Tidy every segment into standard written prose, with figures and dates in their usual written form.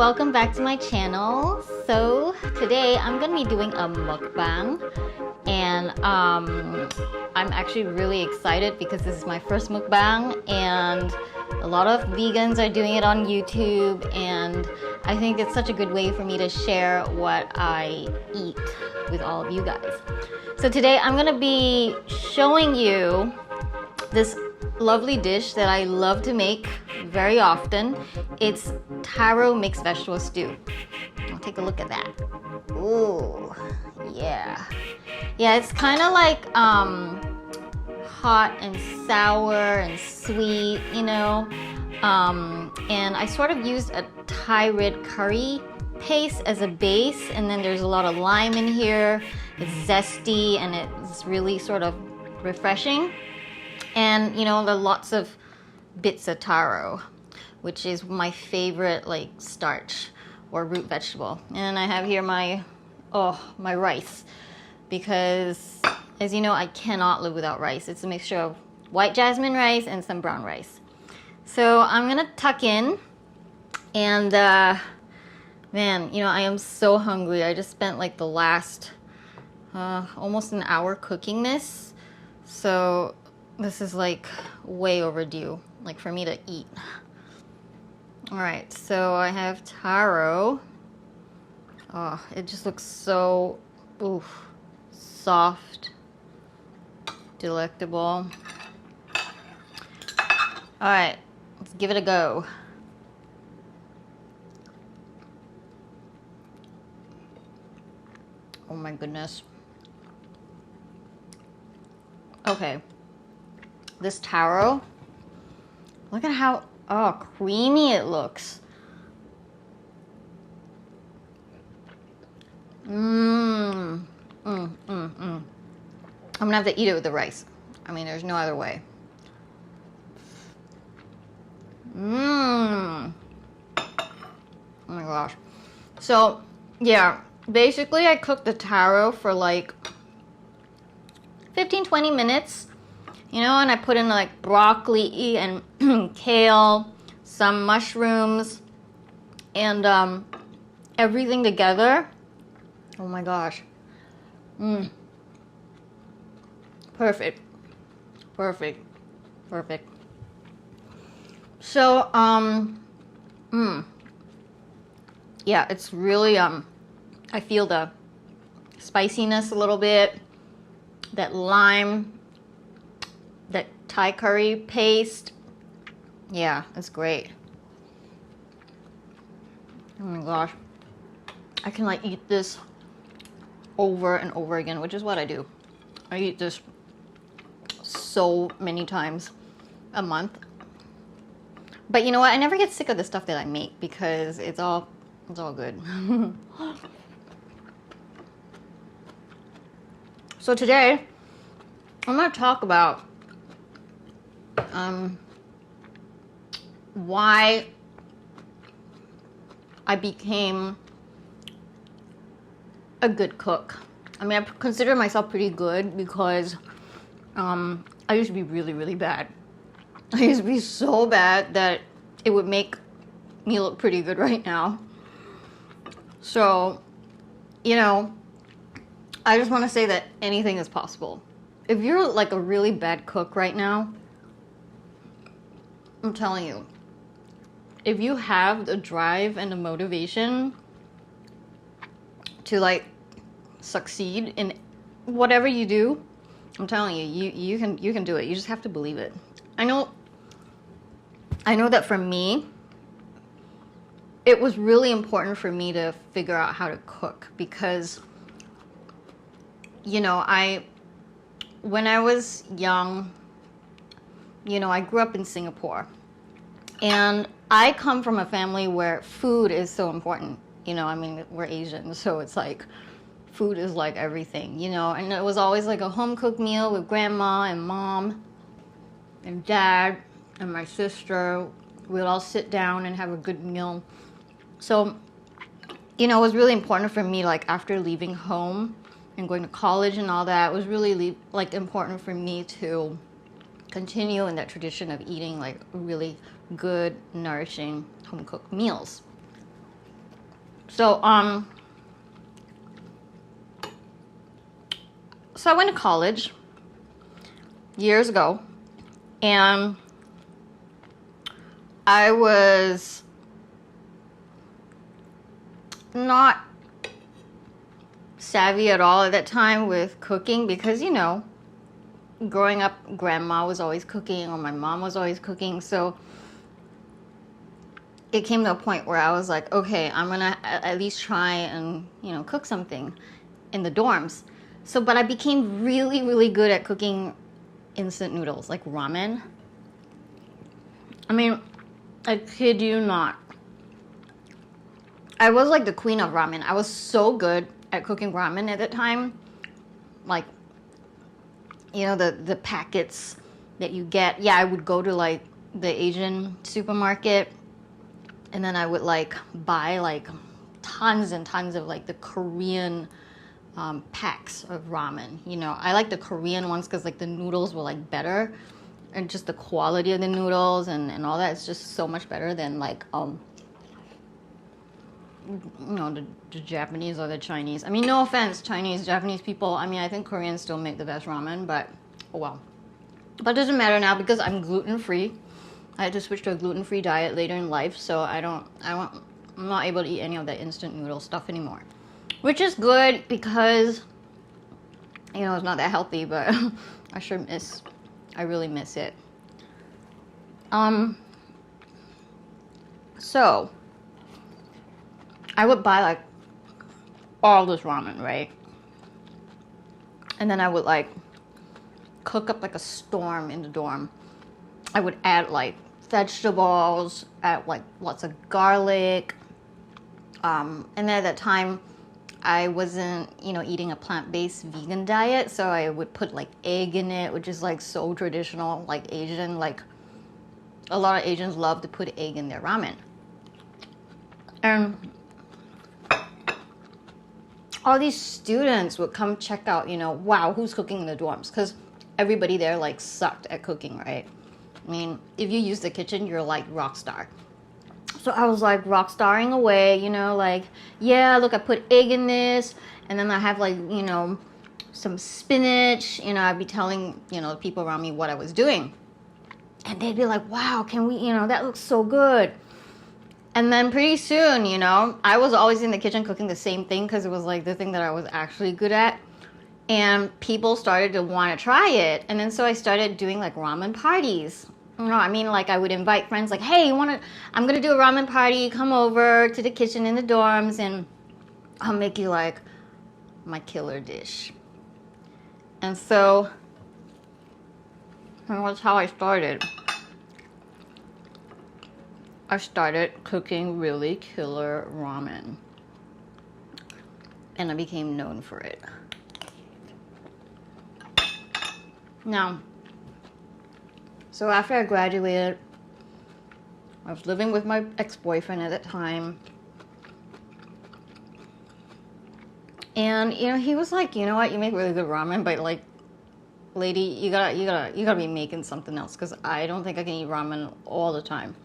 welcome back to my channel. So today I'm gonna be doing a mukbang, and I'm actually really excited because this is my first mukbang, and a lot of vegans are doing it on YouTube, and I think it's such a good way for me to share what I eat with all of you guys. So today I'm gonna be showing you this lovely dish that I love to make very often. It's taro mixed vegetable stew. I'll take a look at that. Ooh, yeah. Yeah, it's kind of like hot and sour and sweet, you know. And I sort of used a Thai red curry paste as a base, and then there's a lot of lime in here. It's zesty and it's really sort of refreshing. And you know, there are lots of bits of taro, which is my favorite like starch or root vegetable. And I have here my rice, because as you know, I cannot live without rice. It's a mixture of white jasmine rice and some brown rice. So I'm gonna tuck in, and man, you know, I am so hungry. I just spent like the last almost an hour cooking this, so this is like way overdue, like for me to eat. All right, so I have taro. Oh, it just looks so, soft, delectable. All right, let's give it a go. Oh my goodness. Okay. This taro, look at how creamy it looks. I'm gonna have to eat it with the rice. I mean, there's no other way. Oh my gosh. So yeah, basically I cooked the taro for like 15-20 minutes. You know, and I put in like broccoli and kale, some mushrooms, and everything together. Oh my gosh. Perfect. Perfect. Perfect. So, yeah, it's really, I feel the spiciness a little bit, that lime, that Thai curry paste. Yeah, it's great. Oh my gosh. I can like eat this over and over again, which is what I do. I eat this so many times a month. But you know what? I never get sick of the stuff that I make because it's all good. So today, I'm going to talk about why I became a good cook. I mean, I consider myself pretty good because I used to be really, really bad. I used to be so bad that it would make me look pretty good right now. So, you know, I just want to say that anything is possible. If you're like a really bad cook right now, I'm telling you, if you have the drive and the motivation to like succeed in whatever you do, I'm telling you, you can do it. You just have to believe it. I know that for me, it was really important for me to figure out how to cook because, you know, when I was young, you know, I grew up in Singapore, and I come from a family where food is so important. You know, I mean, we're Asian, so it's like food is like everything, you know, and it was always like a home cooked meal with grandma and mom and dad and my sister. We'd all sit down and have a good meal. So, you know, it was really important for me, like after leaving home and going to college and all that, it was really like important for me to continue in that tradition of eating like really good, nourishing home-cooked meals. So, so I went to college years ago, and I was not savvy at all at that time with cooking because, you know, growing up, grandma was always cooking or my mom was always cooking. So it came to a point where I was like, okay, I'm gonna at least try and, you know, cook something in the dorms. So, but I became really, really good at cooking instant noodles, like ramen. I mean, I kid you not. I was like the queen of ramen. I was so good at cooking ramen at that time. Like, you know, the packets that you get. Yeah, I would go to like the Asian supermarket, and then I would like buy like tons and tons of like the Korean packs of ramen. You know, I like the Korean ones because like the noodles were like better, and just the quality of the noodles and all that is just so much better than like you know, the Japanese or the Chinese. I mean, no offense, Chinese, Japanese people. I mean, I think Koreans still make the best ramen, but oh well. But it doesn't matter now because I'm gluten-free. I had to switch to a gluten-free diet later in life, so I'm not able to eat any of that instant noodle stuff anymore. Which is good because, you know, it's not that healthy, but I really miss it. So I would buy like all this ramen, right? And then I would like cook up like a storm in the dorm. I would add like vegetables, add like lots of garlic. And then at that time, I wasn't, you know, eating a plant-based vegan diet, so I would put like egg in it, which is like so traditional, like Asian. Like a lot of Asians love to put egg in their ramen. And all these students would come check out, you know, wow, who's cooking in the dorms? Because everybody there like sucked at cooking, right? I mean, if you use the kitchen, you're like rock star. So I was like rock starring away, you know, like, yeah, look, I put egg in this, and then I have like, you know, some spinach, you know, I'd be telling, you know, the people around me what I was doing. And they'd be like, wow, can we, you know, that looks so good. And then pretty soon, you know, I was always in the kitchen cooking the same thing because it was like the thing that I was actually good at. And people started to want to try it. And then so I started doing like ramen parties. You know, I mean, like I would invite friends like, hey, I'm going to do a ramen party. Come over to the kitchen in the dorms and I'll make you like my killer dish. And so that's how I started. I started cooking really killer ramen. And I became known for it. Now, so after I graduated, I was living with my ex-boyfriend at that time. And, you know, he was like, you know what, you make really good ramen, but like, lady, you gotta be making something else because I don't think I can eat ramen all the time.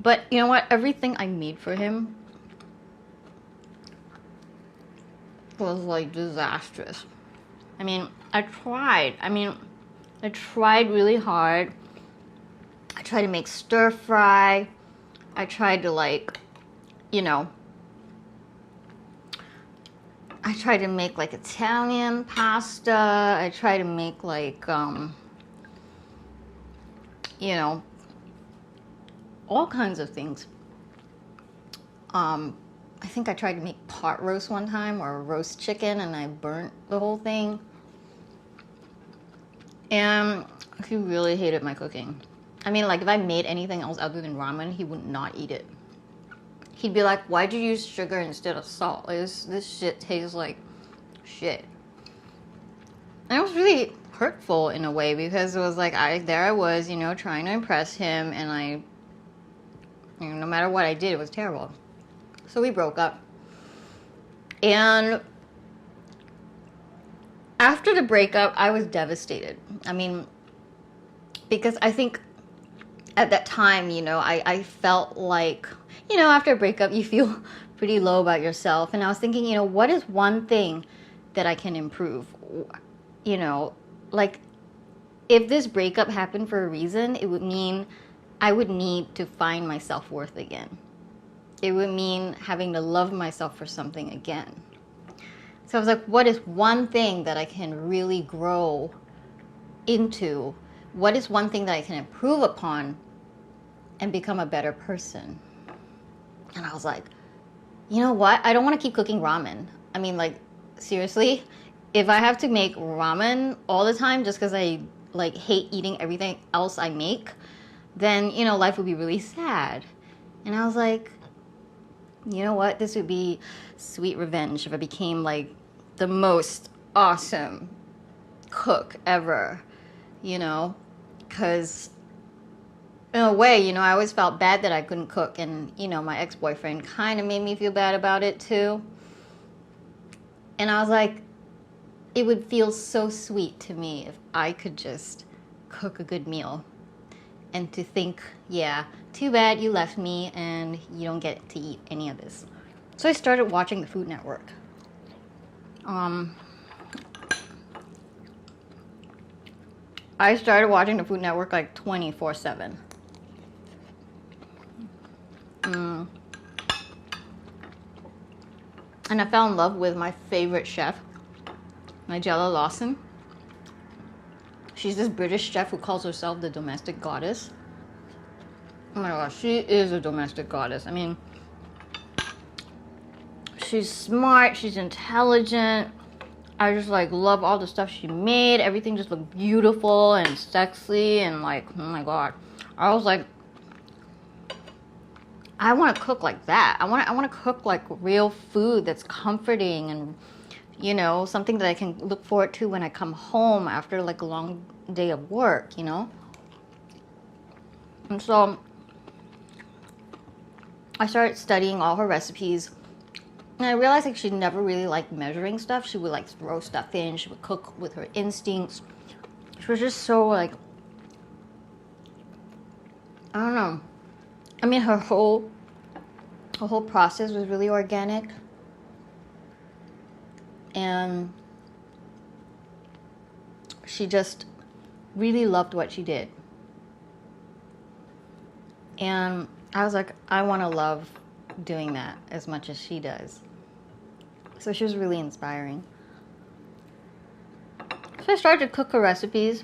But you know what? Everything I made for him was like disastrous. I mean, I tried really hard. I tried to make stir fry. I tried to like, you know, I tried to make like Italian pasta. I tried to make like, you know, all kinds of things. I think I tried to make pot roast one time or roast chicken and I burnt the whole thing. And he really hated my cooking. I mean, like if I made anything else other than ramen, he would not eat it. He'd be like, why'd you use sugar instead of salt? Like, this shit tastes like shit. And it was really hurtful in a way because it was like, there I was, you know, trying to impress him and you know, no matter what I did, it was terrible. So we broke up. And after the breakup, I was devastated. I mean, because I think at that time, you know, I felt like, you know, after a breakup, you feel pretty low about yourself. And I was thinking, you know, what is one thing that I can improve? You know, like, if this breakup happened for a reason, it would mean I would need to find my self-worth again. It would mean having to love myself for something again. So I was like, what is one thing that I can really grow into? What is one thing that I can improve upon and become a better person? And I was like, you know what? I don't want to keep cooking ramen. I mean, like, seriously, if I have to make ramen all the time just because I like hate eating everything else I make, then, you know, life would be really sad. And I was like, you know what? This would be sweet revenge if I became like the most awesome cook ever, you know? Because in a way, you know, I always felt bad that I couldn't cook, and, you know, my ex-boyfriend kind of made me feel bad about it too. And I was like, it would feel so sweet to me if I could just cook a good meal. And to think, yeah, too bad you left me and you don't get to eat any of this. So I started watching the Food Network. I started watching the Food Network like 24/7. And I fell in love with my favorite chef, Nigella Lawson. She's this British chef who calls herself the domestic goddess. Oh my gosh, she is a domestic goddess. I mean, she's smart, she's intelligent. I just like love all the stuff she made. Everything just looked beautiful and sexy and like, oh my god. I was like, I want to cook like that. I want to cook like real food that's comforting and, you know, something that I can look forward to when I come home after like a long day of work, you know? And so I started studying all her recipes, and I realized like she never really liked measuring stuff. She would like throw stuff in. She would cook with her instincts. She was just so like, I don't know. I mean, her whole process was really organic, and she just really loved what she did. And I was like, I want to love doing that as much as she does. So she was really inspiring. So I started to cook her recipes.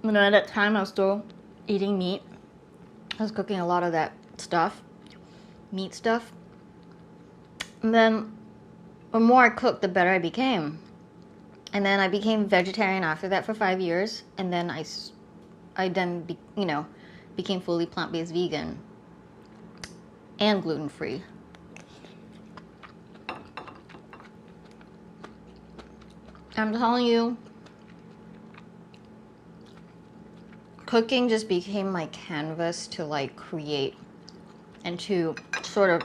You know, at that time I was still eating meat. I was cooking a lot of that stuff, meat stuff. And then the more I cooked, the better I became. And then I became vegetarian after that for 5 years. And then I then, you know, became fully plant-based vegan and gluten-free. I'm telling you, cooking just became my canvas to like create and to sort of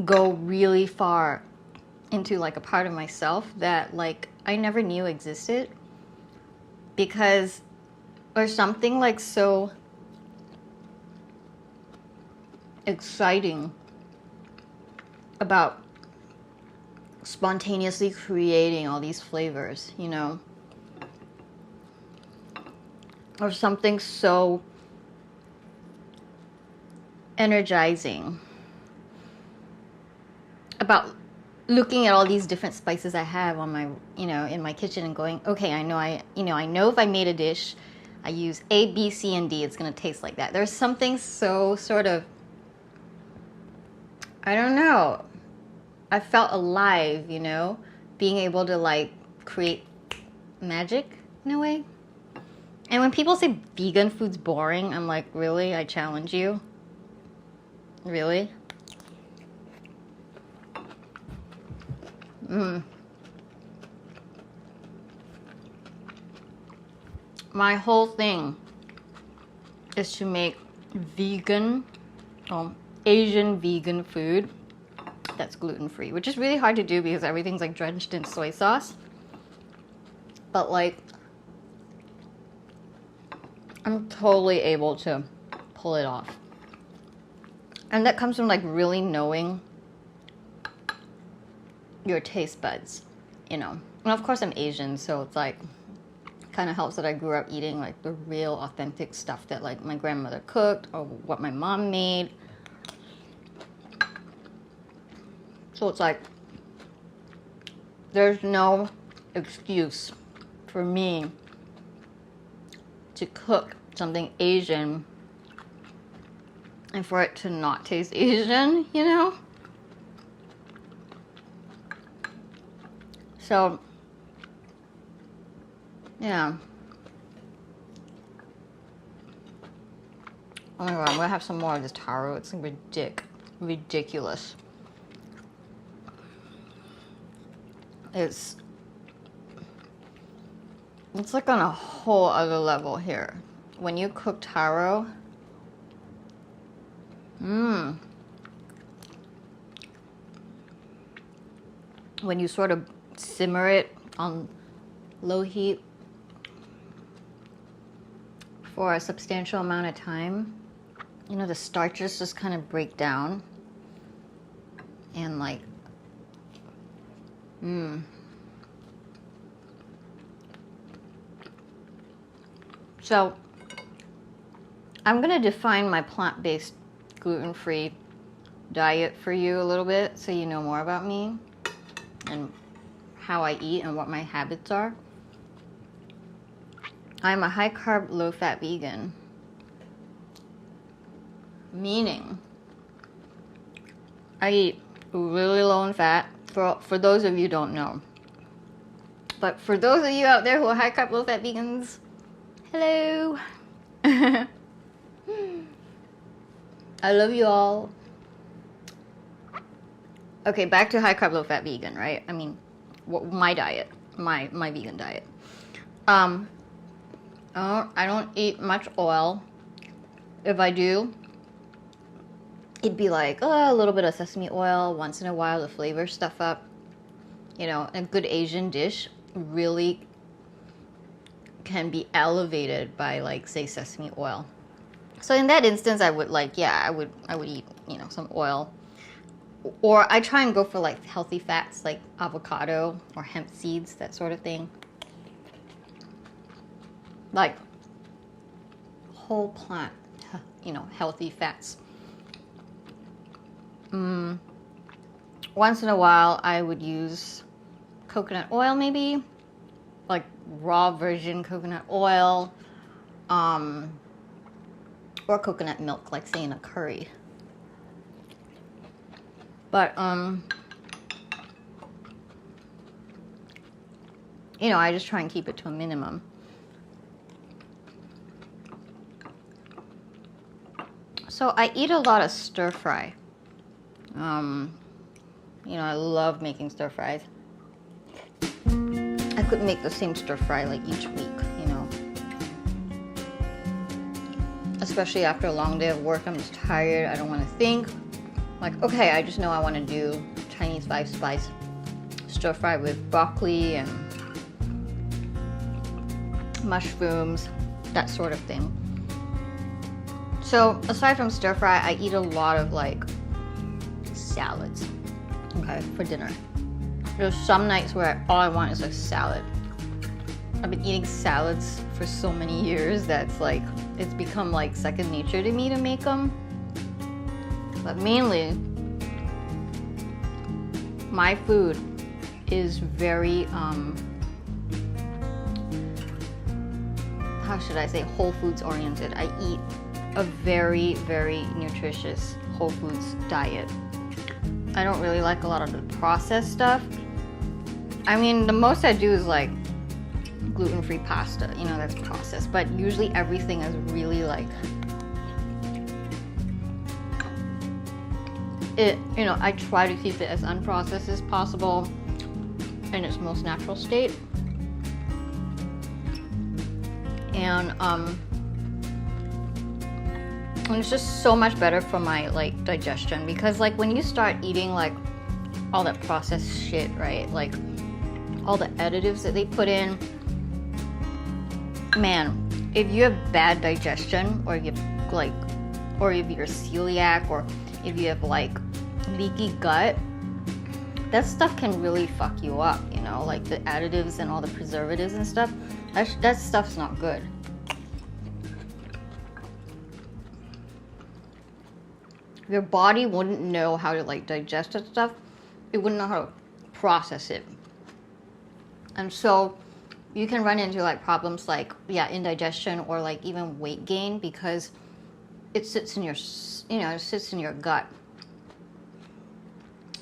go really far into like a part of myself that like I never knew existed, because there's something like so exciting about spontaneously creating all these flavors, you know, or something so energizing about looking at all these different spices I have on my, you know, in my kitchen and going, okay, I know if I made a dish, I use A, B, C, and D, it's gonna taste like that. There's something so sort of, I don't know, I felt alive, you know, being able to like create magic in a way. And when people say vegan food's boring, I'm like, really? I challenge you. Really? My whole thing is to make vegan, Asian vegan food that's gluten-free, which is really hard to do because everything's like drenched in soy sauce. But like, I'm totally able to pull it off. And that comes from like really knowing your taste buds, you know. And of course I'm Asian, so it's like kind of helps that I grew up eating like the real authentic stuff that like my grandmother cooked or what my mom made. So it's like there's no excuse for me to cook something Asian and for it to not taste Asian, you know? So, yeah. Oh my god, I'm gonna have some more of this taro. It's ridiculous. It's like on a whole other level here. When you cook taro, when you sort of simmer it on low heat for a substantial amount of time, you know, the starches just kind of break down and like, So I'm gonna define my plant-based gluten-free diet for you a little bit so you know more about me and how I eat and what my habits are. I'm a high-carb, low-fat vegan, meaning I eat really low in fat. For those of you who don't know, but for those of you out there who are high-carb, low-fat vegans, hello. I love you all. Okay, back to high-carb, low-fat vegan, right? I mean, my diet, my vegan diet. I don't eat much oil. If I do, it'd be like a little bit of sesame oil once in a while to flavor stuff up. You know, a good Asian dish really can be elevated by like, say, sesame oil. So in that instance, I would like, yeah, I would eat, you know, some oil. Or I try and go for like healthy fats like avocado or hemp seeds, that sort of thing. Like whole plant, you know, healthy fats. Once in a while, I would use coconut oil, maybe, like raw virgin coconut oil, or coconut milk, like say in a curry. But you know, I just try and keep it to a minimum. So I eat a lot of stir fry. You know, I love making stir fries. I could make the same stir fry like each week, you know. Especially after a long day of work, I'm just tired, I don't want to think. Like, okay, I just know I want to do Chinese 5-spice stir fry with broccoli and mushrooms, that sort of thing. So aside from stir fry, I eat a lot of like salads, okay, for dinner. There's some nights where all I want is a salad. I've been eating salads for so many years that's like, it's become like second nature to me to make them. But mainly, my food is very, how should I say, whole foods oriented. I eat a very, very nutritious whole foods diet. I don't really like a lot of the processed stuff. I mean, the most I do is like gluten-free pasta, you know, that's processed, but usually everything is really like, you know, I try to keep it as unprocessed as possible in its most natural state. And it's just so much better for my like digestion, because like when you start eating like all that processed shit, right, like all the additives that they put in, man, if you have bad digestion, or if you're celiac, or if you have like leaky gut, that stuff can really fuck you up, you know, like the additives and all the preservatives and stuff. That stuff's not good. Your body wouldn't know how to like digest that stuff. It wouldn't know how to process it. And so you can run into like problems like, yeah, indigestion or like even weight gain because it sits in your, you know, it sits in your gut.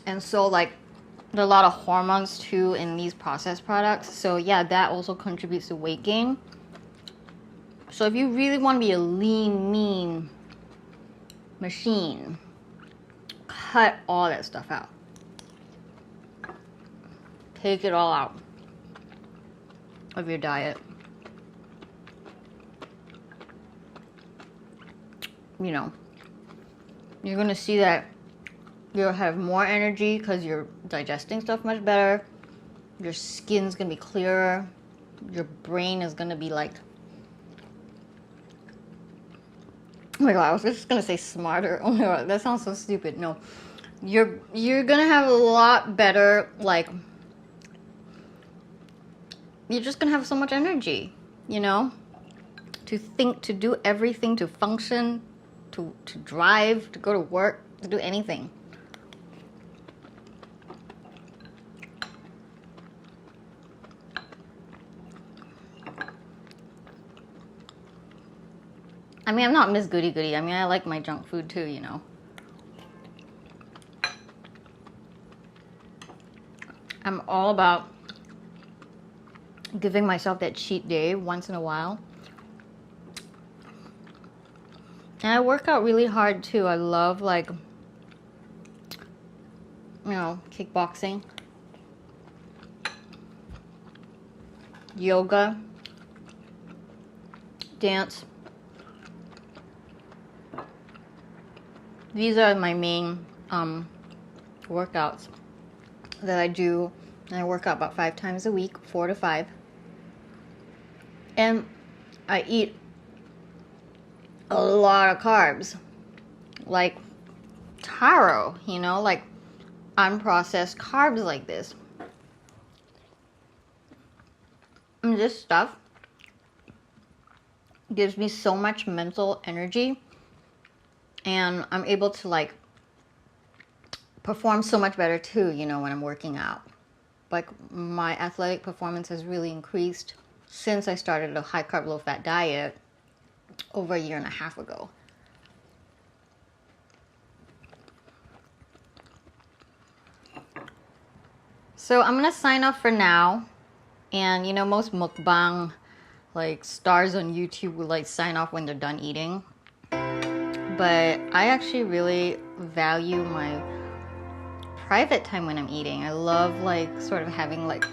And so like there are a lot of hormones too in these processed products. So yeah, that also contributes to weight gain. So if you really want to be a lean, mean machine, cut all that stuff out. Take it all out of your diet. You know, you're gonna see that you'll have more energy because you're digesting stuff much better. Your skin's gonna be clearer. Your brain is gonna be like, oh my god, I was just gonna say smarter. Oh my god, that sounds so stupid. No, you're gonna have a lot better, like, you're just gonna have so much energy, you know, to think, to do everything, to function, to drive, to go to work, to do anything. I mean, I'm not Miss Goody Goody. I mean, I like my junk food too, you know. I'm all about giving myself that cheat day once in a while. And I work out really hard too. I love, like, you know, kickboxing, yoga, dance. These are my main workouts that I do. And I work out about 5 times a week, 4 to 5. And I eat a lot of carbs, like taro, you know, like unprocessed carbs like this. And this stuff gives me so much mental energy, and I'm able to like perform so much better too, you know, when I'm working out. Like my athletic performance has really increased since I started a high carb, low fat diet over 1.5 years ago. So I'm gonna sign off for now. And you know, most mukbang like stars on YouTube will like sign off when they're done eating. But I actually really value my private time when I'm eating. I love like sort of having like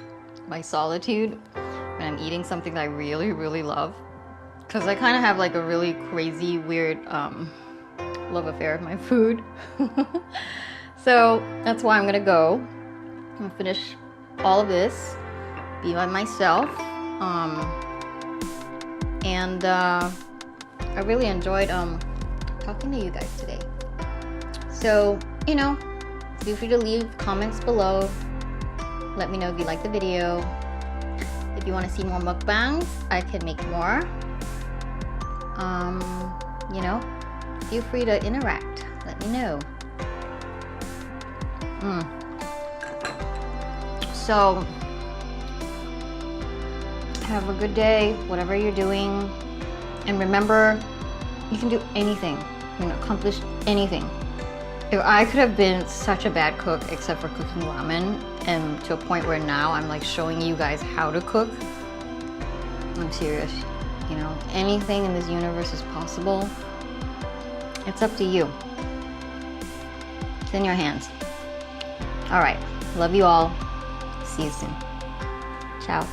my solitude when I'm eating something that I really, really love. Because I kind of have like a really crazy, weird love affair with my food. So that's why I'm gonna go and finish all of this, be by myself. And I really enjoyed talking to you guys today. So, you know, feel free to leave comments below. Let me know if you like the video. If you want to see more mukbangs, I can make more. You know, feel free to interact. Let me know. So, have a good day, whatever you're doing. And remember, you can do anything. You can accomplish anything. If I could have been such a bad cook except for cooking ramen, and to a point where now I'm like showing you guys how to cook. I'm serious. You know, anything in this universe is possible. It's up to you. It's in your hands. All right. Love you all. See you soon. Ciao.